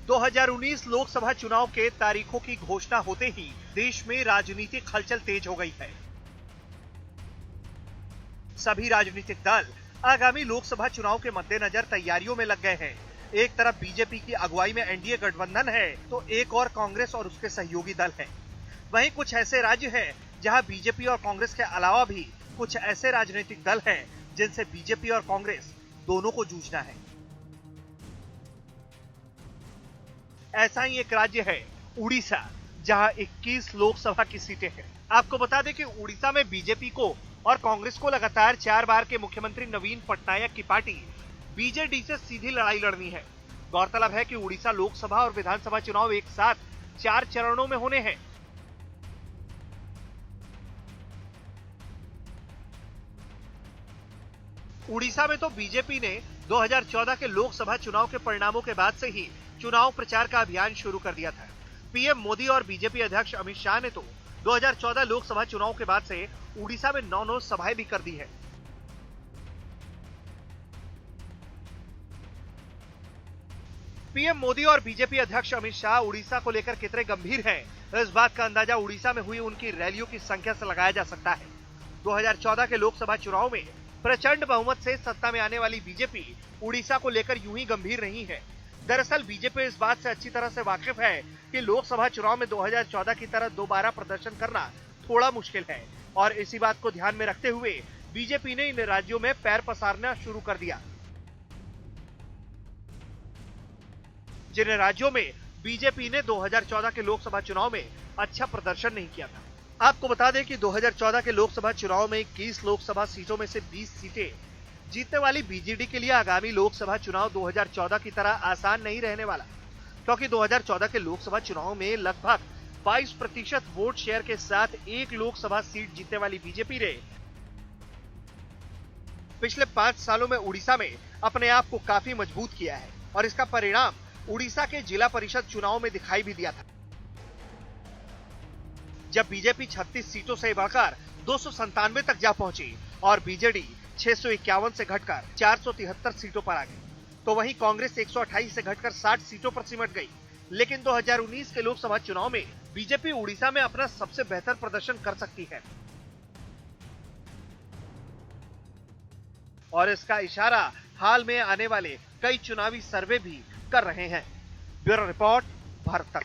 2019 लोकसभा चुनाव के तारीखों की घोषणा होते ही देश में राजनीतिक हलचल तेज हो गई है। सभी राजनीतिक दल आगामी लोकसभा चुनाव के मद्देनजर तैयारियों में लग गए हैं। एक तरफ बीजेपी की अगुवाई में एनडीए गठबंधन है, तो एक और कांग्रेस और उसके सहयोगी दल हैं। वहीं कुछ ऐसे राज्य हैं जहां बीजेपी और कांग्रेस के अलावा भी कुछ ऐसे राजनीतिक दल हैं जिनसे बीजेपी और कांग्रेस दोनों को जूझना है। ऐसा ही एक राज्य है उड़ीसा, जहां 21 लोकसभा की सीटें हैं। आपको बता दें कि उड़ीसा में बीजेपी को और कांग्रेस को लगातार 4 बार के मुख्यमंत्री नवीन पटनायक की पार्टी बीजेडी से सीधी लड़ाई लड़नी है। गौरतलब है कि उड़ीसा लोकसभा और विधानसभा चुनाव एक साथ 4 चरणों में होने हैं। उड़ीसा में तो बीजेपी ने 2014 के लोकसभा चुनाव के परिणामों के बाद से ही चुनाव प्रचार का अभियान शुरू कर दिया था। पीएम मोदी और बीजेपी अध्यक्ष अमित शाह ने तो 2014 लोकसभा चुनाव के बाद से उड़ीसा में 9 सभाएं भी कर दी है। पीएम मोदी और बीजेपी अध्यक्ष अमित शाह उड़ीसा को लेकर कितने गंभीर हैं, इस बात का अंदाजा उड़ीसा में हुई उनकी रैलियों की संख्या से लगाया जा सकता है। 2014 के लोकसभा चुनाव में प्रचंड बहुमत से सत्ता में आने वाली बीजेपी उड़ीसा को लेकर यूं ही गंभीर नहीं है। दरअसल बीजेपी इस बात से अच्छी तरह से वाकिफ है कि लोकसभा चुनाव में 2014 की तरह दोबारा प्रदर्शन करना थोड़ा मुश्किल है, और इसी बात को ध्यान में रखते हुए बीजेपी ने इन राज्यों में पैर पसारना शुरू कर दिया। जिन राज्यों में बीजेपी ने 2014 के लोकसभा चुनाव में अच्छा प्रदर्शन नहीं किया था। आपको बता दें कि 2014 के लोकसभा चुनाव में 21 लोकसभा सीटों में से 20 सीटें जीतने वाली बीजेडी के लिए आगामी लोकसभा चुनाव 2014 की तरह आसान नहीं रहने वाला, क्योंकि 2014 के लोकसभा चुनाव में लगभग 22% वोट शेयर के साथ एक लोकसभा सीट जीतने वाली बीजेपी ने पिछले 5 सालों में उड़ीसा में अपने आप को काफी मजबूत किया है, और इसका परिणाम उड़ीसा के जिला परिषद चुनाव में दिखाई भी दिया था, जब बीजेपी 36 सीटों से बढ़कर 297 तक जा पहुंची और बीजेडी 651 से घटकर 473 सीटों पर आ गई। तो वहीं कांग्रेस 128 से घटकर 60 सीटों पर सिमट गई। लेकिन 2019 के लोकसभा चुनाव में बीजेपी उड़ीसा में अपना सबसे बेहतर प्रदर्शन कर सकती है, और इसका इशारा हाल में आने वाले कई चुनावी सर्वे भी कर रहे हैं। ब्यूरो रिपोर्ट, भारत तक।